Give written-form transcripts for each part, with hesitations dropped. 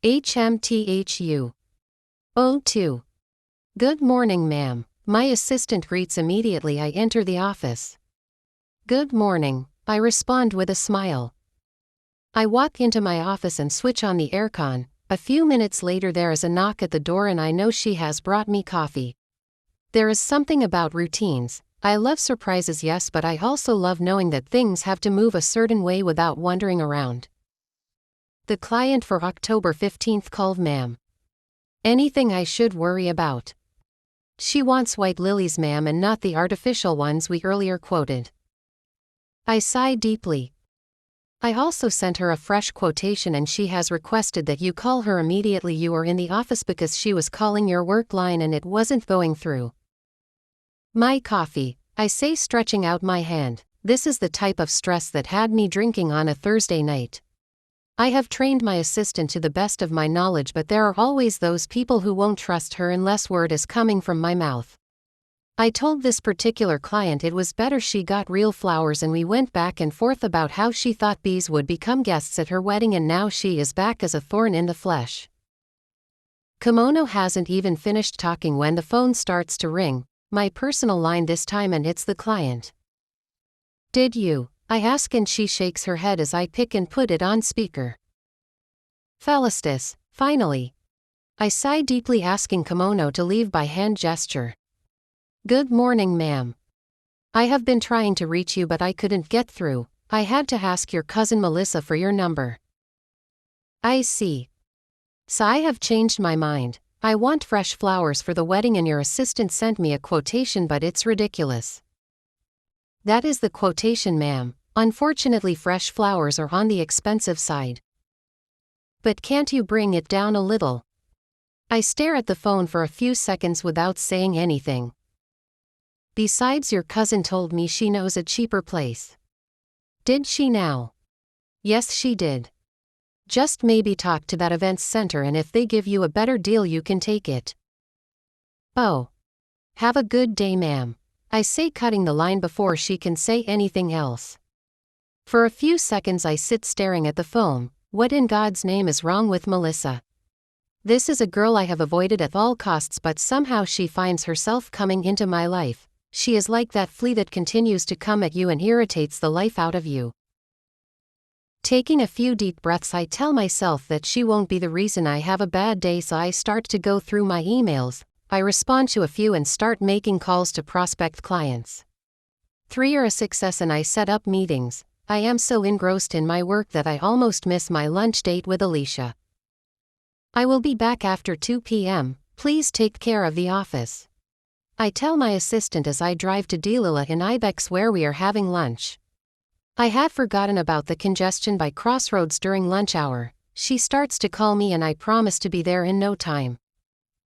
HMTHU. O2. Good morning, ma'am. My assistant greets immediately I enter the office. Good morning, I respond with a smile. I walk into my office and switch on the aircon. A few minutes later there is a knock at the door and I know she has brought me coffee. There is something about routines. I love surprises, yes, but I also love knowing that things have to move a certain way without wandering around. The client for October 15th called, ma'am. Anything I should worry about? She wants white lilies, ma'am, and not the artificial ones we earlier quoted. I sigh deeply. I also sent her a fresh quotation and she has requested that you call her immediately you are in the office because she was calling your work line and it wasn't going through. My coffee, I say, stretching out my hand. This is the type of stress that had me drinking on a Thursday night. I have trained my assistant to the best of my knowledge, but there are always those people who won't trust her unless word is coming from my mouth. I told this particular client it was better she got real flowers and we went back and forth about how she thought bees would become guests at her wedding and now she is back as a thorn in the flesh. Kimono hasn't even finished talking when the phone starts to ring, my personal line this time, and it's the client. Did you? I ask and she shakes her head as I pick and put it on speaker. Felicitas, finally. I sigh deeply, asking Kimono to leave by hand gesture. Good morning, ma'am. I have been trying to reach you but I couldn't get through. I had to ask your cousin Melissa for your number. I see. So I have changed my mind. I want fresh flowers for the wedding and your assistant sent me a quotation but it's ridiculous. That is the quotation, ma'am. Unfortunately, fresh flowers are on the expensive side. But can't you bring it down a little? I stare at the phone for a few seconds without saying anything. Besides, your cousin told me she knows a cheaper place. Did she now? Yes, she did. Just maybe talk to that events center and if they give you a better deal you can take it. Oh. Have a good day, ma'am. I say, cutting the line before she can say anything else. For a few seconds I sit staring at the phone. What in God's name is wrong with Melissa? This is a girl I have avoided at all costs, but somehow she finds herself coming into my life. She is like that flea that continues to come at you and irritates the life out of you. Taking a few deep breaths, I tell myself that she won't be the reason I have a bad day, so I start to go through my emails. I respond to a few and start making calls to prospect clients. 3 are a success and I set up meetings. I am so engrossed in my work that I almost miss my lunch date with Alicia. I will be back after 2 p.m. Please take care of the office. I tell my assistant as I drive to Delila in Ibex where we are having lunch. I had forgotten about the congestion by Crossroads during lunch hour. She starts to call me and I promise to be there in no time.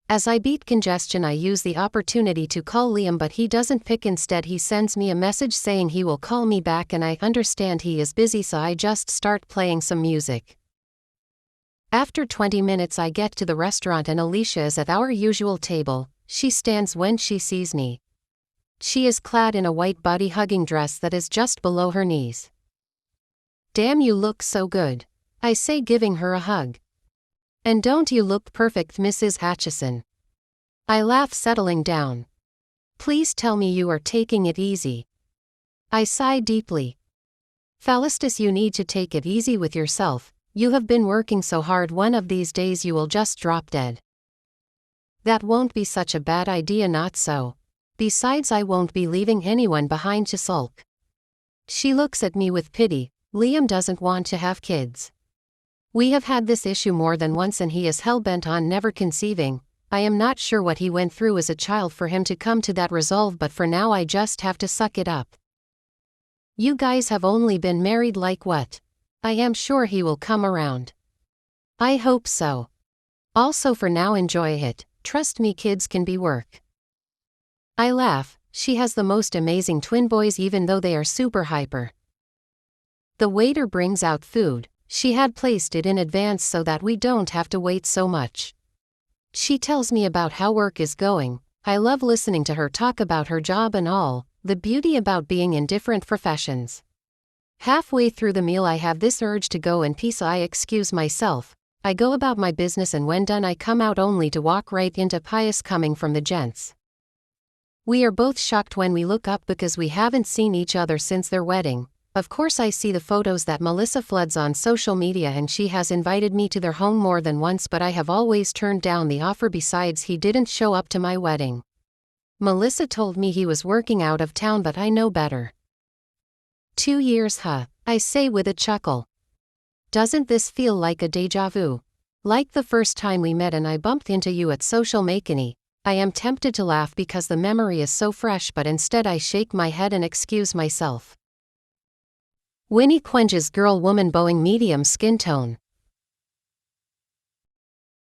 As I beat congestion, I use the opportunity to call Liam, but he doesn't pick. Instead, he sends me a message saying he will call me back, and I understand he is busy, so I just start playing some music. After 20 minutes I get to the restaurant and Alicia is at our usual table. She stands when she sees me. She is clad in a white body-hugging dress that is just below her knees. Damn, you look so good, I say, giving her a hug. And don't you look perfect, Mrs. Atchison? I laugh, settling down. Please tell me you are taking it easy. I sigh deeply. Felicitas, you need to take it easy with yourself. You have been working so hard, one of these days you will just drop dead. That won't be such a bad idea, not so. Besides, I won't be leaving anyone behind to sulk. She looks at me with pity. Liam doesn't want to have kids. We have had this issue more than once and he is hell-bent on never conceiving. I am not sure what he went through as a child for him to come to that resolve, but for now I just have to suck it up. You guys have only been married like what? I am sure he will come around. I hope so. Also, for now, enjoy it. Trust me, kids can be work. I laugh. She has the most amazing twin boys, even though they are super hyper. The waiter brings out food. She had placed it in advance so that we don't have to wait so much. She tells me about how work is going. I love listening to her talk about her job and all, the beauty about being in different professions. Halfway through the meal I have this urge to go in peace. I excuse myself. I go about my business and when done I come out only to walk right into pious coming from the gents. We are both shocked when we look up because we haven't seen each other since their wedding. Of course I see the photos that Melissa floods on social media and she has invited me to their home more than once, but I have always turned down the offer. Besides, he didn't show up to my wedding. Melissa told me he was working out of town, but I know better. 2 years, huh? I say with a chuckle. Doesn't this feel like a deja vu? Like the first time we met and I bumped into you at Social Makini. I am tempted to laugh because the memory is so fresh, but instead I shake my head and excuse myself. Winnie Quenges girl woman Boeing medium skin tone.